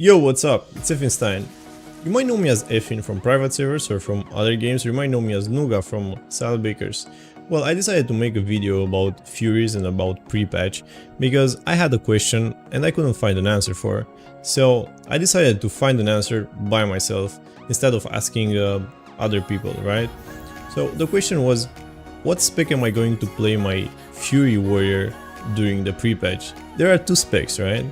Yo, what's up? It's Effinstein. You might know me as Effin from private servers or from other games, or you might know me as Nuga from Salad Bakers. Well, I decided to make a video about Furies and about PREPATCH because I had a question and I couldn't find an answer for. So I decided to find an answer by myself instead of asking other people, right? So the question was, what spec am I going to play my Fury Warrior during the PREPATCH? There are two specs, right?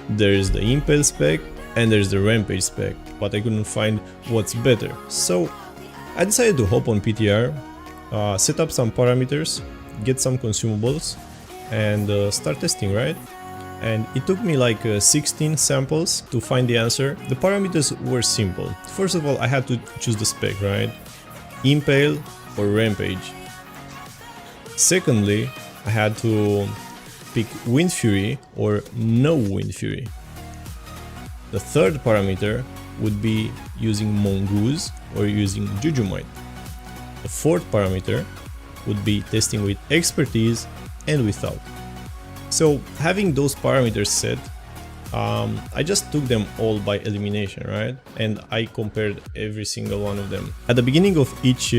There's the Impale spec and there's the Rampage spec, but I couldn't find what's better. So I decided to hop on PTR, set up some parameters, get some consumables and start testing, right? And it took me like 16 samples to find the answer. The parameters were simple. First of all, I had to choose the spec, right? Impale or Rampage. Secondly, I had to pick Wind Fury or no Wind Fury. The third parameter would be using Mongoose or using Jujumite. The fourth parameter would be testing with expertise and without. So having those parameters set, I just took them all by elimination, right? And I compared every single one of them. At the beginning of each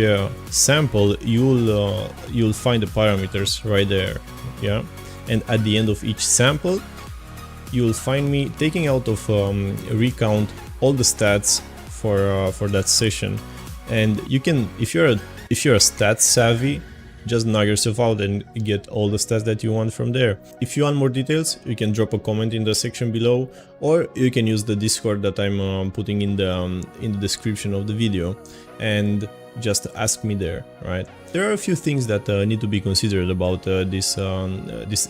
sample, you'll find the parameters right there, yeah. And at the end of each sample, you'll find me taking out of recount all the stats for that session. And you can, if you're a stats savvy, just knock yourself out and get all the stats that you want from there. If you want more details, you can drop a comment in the section below, or you can use the Discord that I'm putting in the description of the video and just ask me there, right? There are a few things that need to be considered about this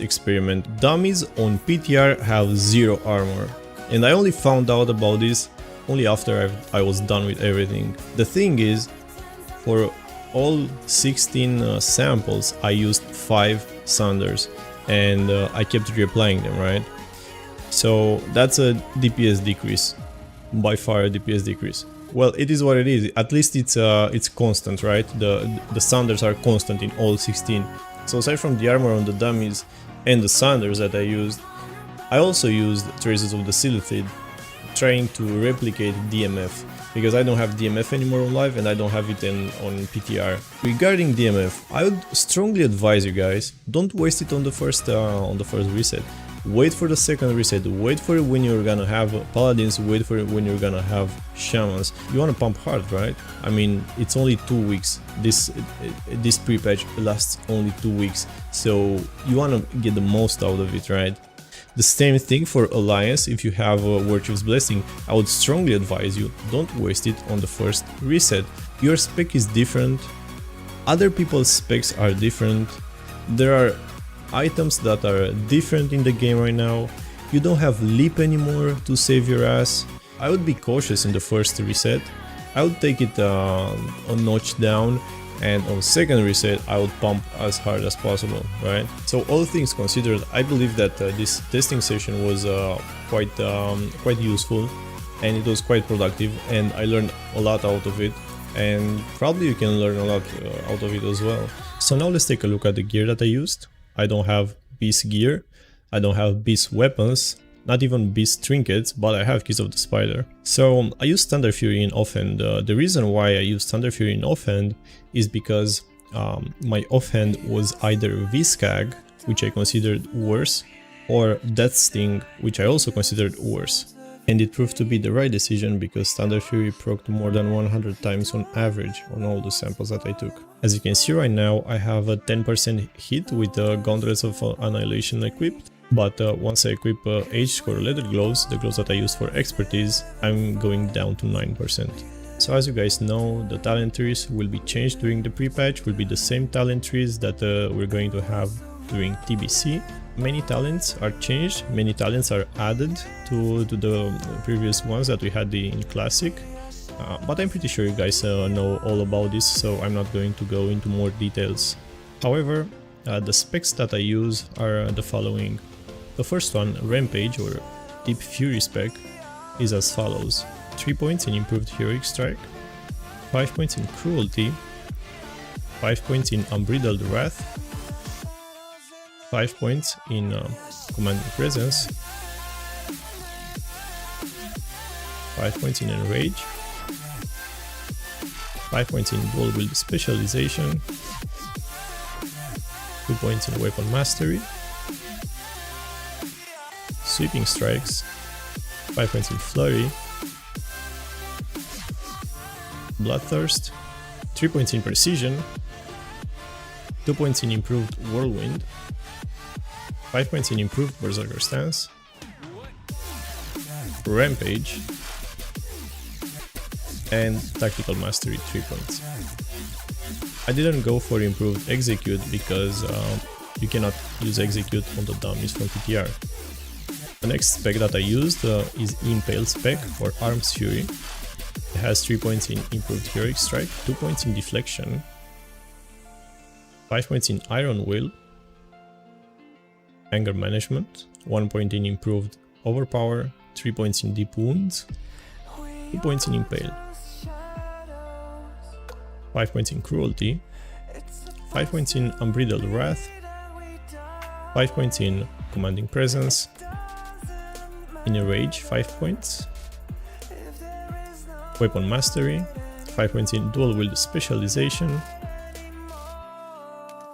experiment. Dummies on PTR have 0 armor, and I only found out about this only after I was done with everything. The thing is, for all 16 samples, I used 5 Sunders, and I kept reapplying them, right? So that's a DPS decrease, by far a DPS decrease. Well, it is what it is. At least it's constant, right? The Sunders are constant in all 16. So aside from the armor on the dummies and the Sunders that I used, I also used traces of the Silithid, trying to replicate DMF, because I don't have DMF anymore on live and I don't have it on PTR. Regarding DMF, I would strongly advise you guys, don't waste it on the first reset. Wait for the second reset, wait for it when you're gonna have paladins, wait for it when you're gonna have shamans. You wanna pump hard, right? I mean, it's only 2 weeks. This PREPATCH lasts only 2 weeks, so you wanna get the most out of it, right? The same thing for Alliance. If you have a Virtue's Blessing, I would strongly advise you, don't waste it on the first reset. Your spec is different, other people's specs are different, there are items that are different in the game right now, you don't have leap anymore to save your ass. I would be cautious in the first reset, I would take it a notch down, and on second reset I would pump as hard as possible, right? So all things considered, I believe that this testing session was quite useful, and it was quite productive, and I learned a lot out of it, and probably you can learn a lot out of it as well. So now let's take a look at the gear that I used. I don't have beast gear, I don't have beast weapons, not even beast trinkets, but I have Keys of the Spider. So I used Thunder Fury in offhand. The reason why I used Thunder Fury in offhand is because my offhand was either Viscag, which I considered worse, or Death Sting, which I also considered worse. And it proved to be the right decision because Thunder Fury procced more than 100 times on average on all the samples that I took. As you can see right now, I have a 10% hit with the Gauntlets of Annihilation equipped, but once I equip H-Score Leather Gloves, the gloves that I use for expertise, I'm going down to 9%. So as you guys know, the talent trees will be changed during the PREPATCH, will be the same talent trees that we're going to have during TBC. Many talents are changed, many talents are added to the previous ones that we had in Classic, but I'm pretty sure you guys know all about this, so I'm not going to go into more details. However, the specs that I use are the following. The first one, Rampage or Deep Fury spec, is as follows: 3 points in Improved Heroic Strike, 5 points in Cruelty, 5 points in Unbridled Wrath, 5 points in Commanding Presence, 5 points in Enrage, 5 points in Dual Wield Specialization, 2 points in Weapon Mastery, Sweeping Strikes, 5 points in Flurry, Bloodthirst, 3 points in Precision, 2 points in Improved Whirlwind, 5 points in Improved Berserker Stance, Rampage, and Tactical Mastery 3 points. I didn't go for Improved Execute because you cannot use Execute on the dummies from PTR. The next spec that I used is Impale Spec for Arms Fury. It has 3 points in Improved Heroic Strike, 2 points in Deflection, 5 points in Iron Will, Anger Management, 1 point in Improved Overpower, 3 points in Deep Wounds, 2 points in Impale, 5 points in Cruelty, 5 points in Unbridled Wrath, 5 points in Commanding Presence, in a Rage 5 points, Weapon Mastery, 5 points in Dual Wield Specialization,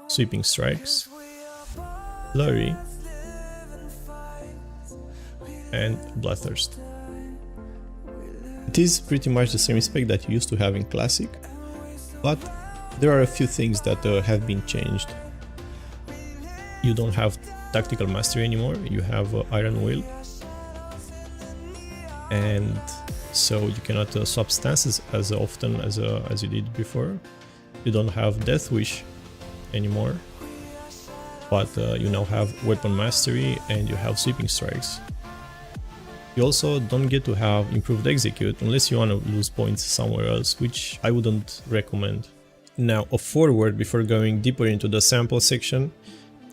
Sweeping Strikes, Flurry, and Bloodthirst. It is pretty much the same spec that you used to have in Classic, but there are a few things that have been changed. You don't have Tactical Mastery anymore, you have Iron Will, and so you cannot swap stances as often as you did before. You don't have Death Wish anymore, but you now have Weapon Mastery and you have Sweeping Strikes. You also don't get to have Improved Execute unless you want to lose points somewhere else, which I wouldn't recommend. Now, a foreword before going deeper into the sample section.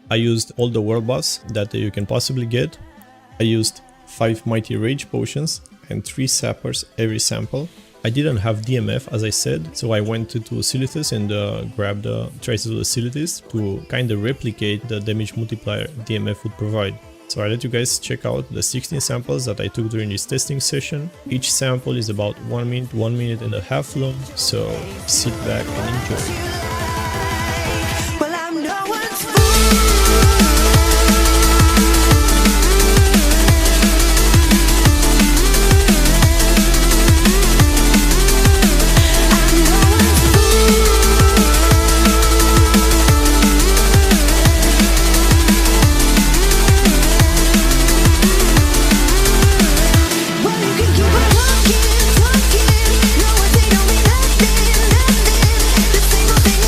I used all the World Buffs that you can possibly get. I used 5 Mighty Rage Potions and 3 Sappers every sample. I didn't have DMF as I said, so I went to Silithus and grabbed Traces of the Silithus to kind of replicate the damage multiplier DMF would provide. So I let you guys check out the 16 samples that I took during this testing session. Each sample is about 1 minute and a half long, so sit back and enjoy. Single thing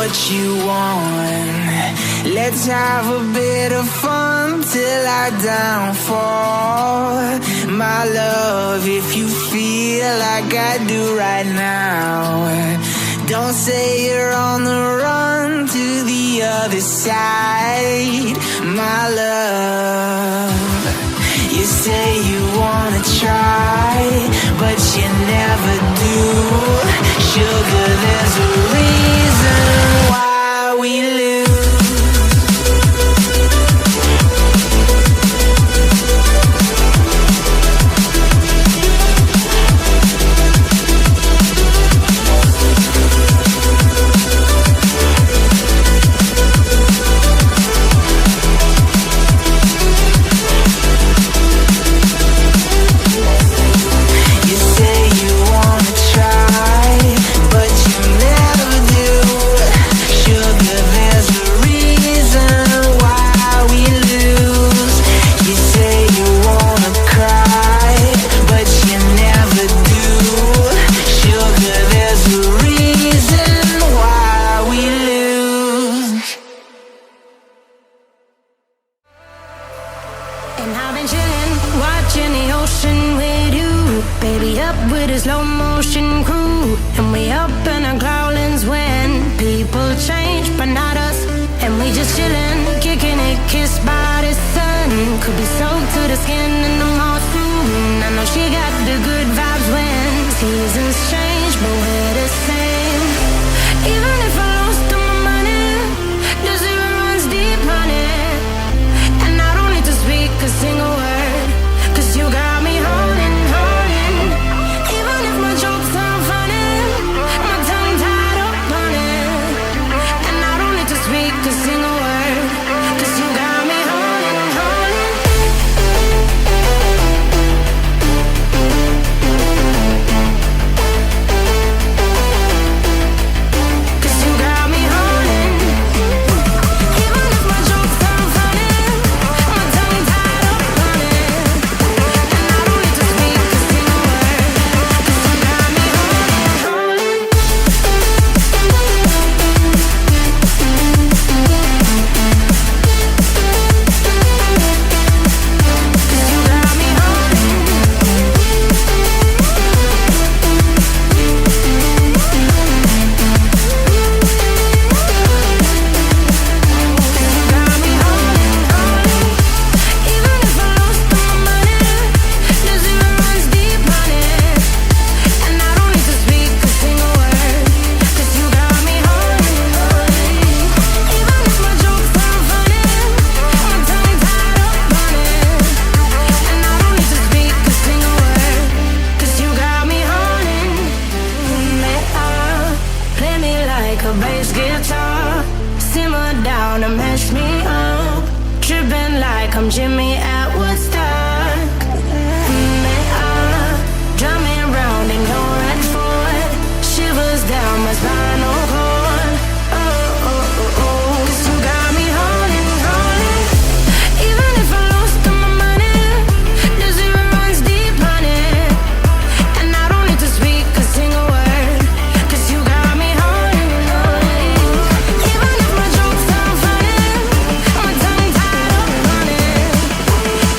what you want. Let's have a bit of fun till I downfall. My love, if you feel like I do right now, don't say you're on the run to the other side. My love, you say you wanna try, but you never do. Sugar, there's a reason why we lose.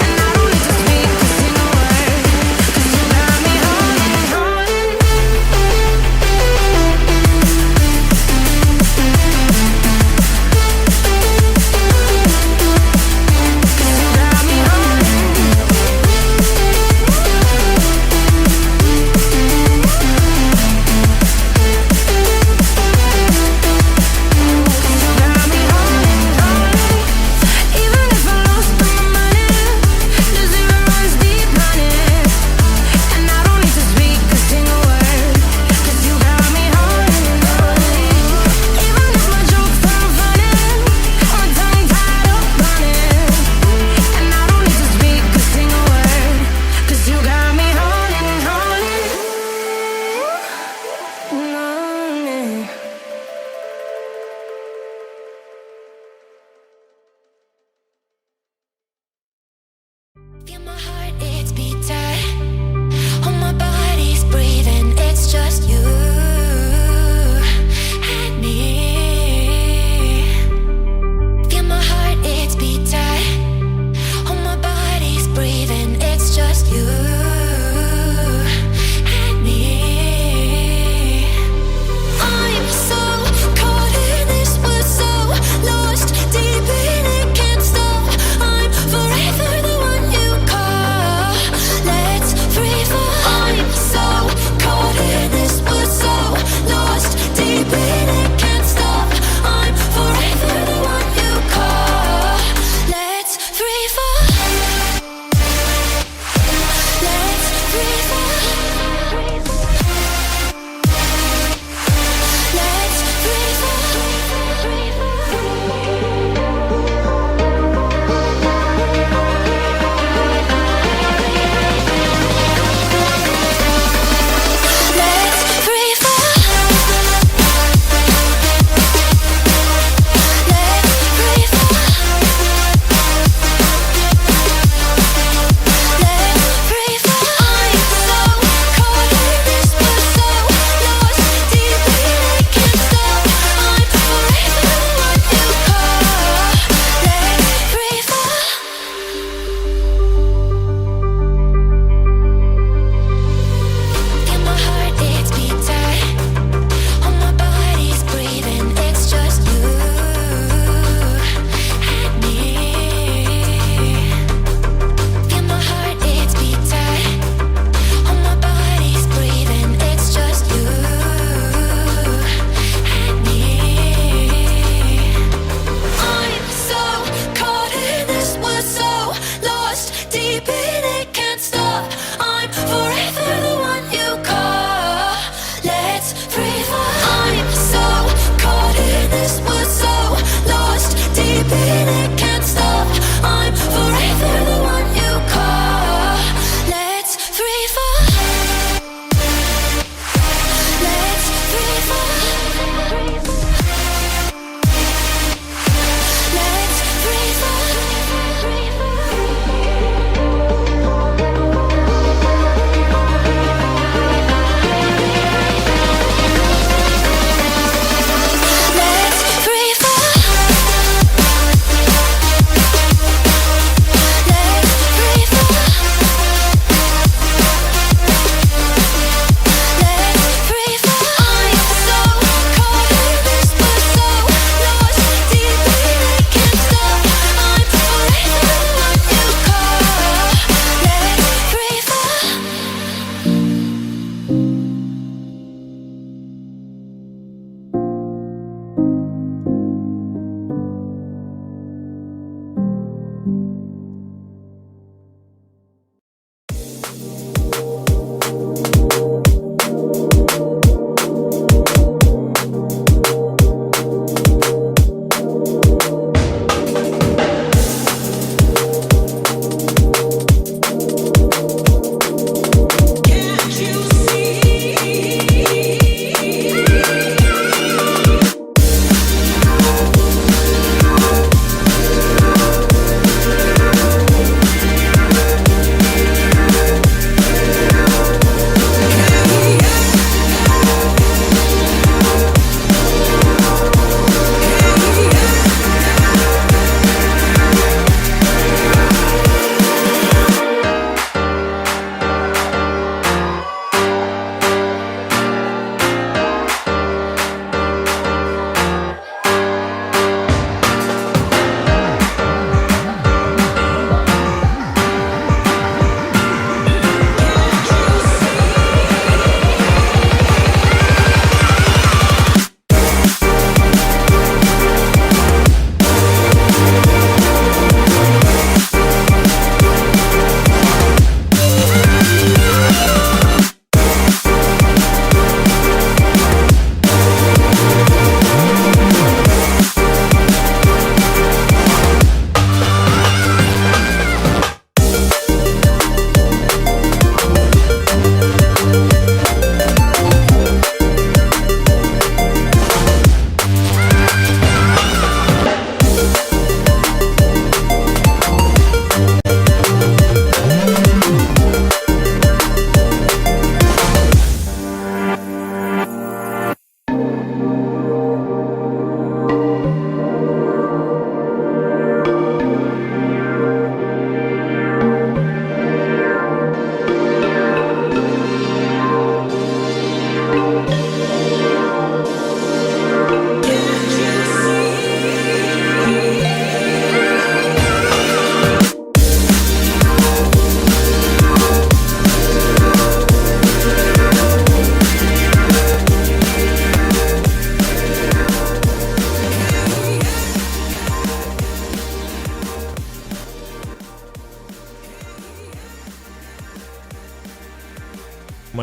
And I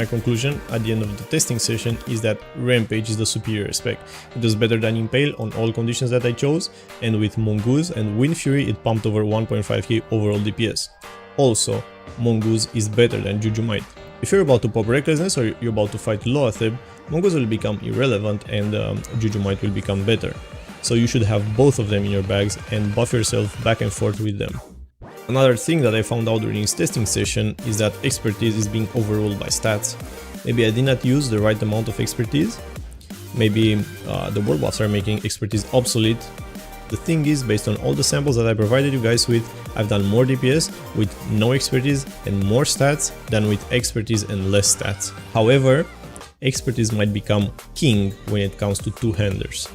my conclusion at the end of the testing session is that Rampage is the superior spec. It does better than Impale on all conditions that I chose, and with Mongoose and Wind Fury it pumped over 1.5k overall DPS. Also, Mongoose is better than Jujumite. If you're about to pop Recklessness or you're about to fight Loatheb, Mongoose will become irrelevant and Jujumite will become better. So you should have both of them in your bags and buff yourself back and forth with them. Another thing that I found out during this testing session is that expertise is being overruled by stats. Maybe I did not use the right amount of expertise. Maybe the world buffs are making expertise obsolete. The thing is, based on all the samples that I provided you guys with, I've done more DPS with no expertise and more stats than with expertise and less stats. However, expertise might become king when it comes to two-handers.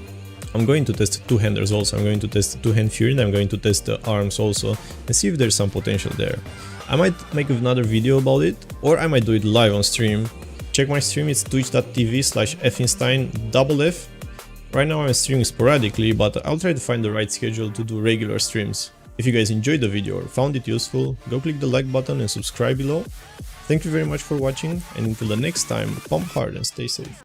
I'm going to test two-handers also. I'm going to test two-hand Fury and I'm going to test the arms also and see if there's some potential there. I might make another video about it, or I might do it live on stream. Check my stream, it's twitch.tv/finstein_F. Right now I'm streaming sporadically, but I'll try to find the right schedule to do regular streams. If you guys enjoyed the video or found it useful, go click the like button and subscribe below. Thank you very much for watching, and until the next time, pump hard and stay safe.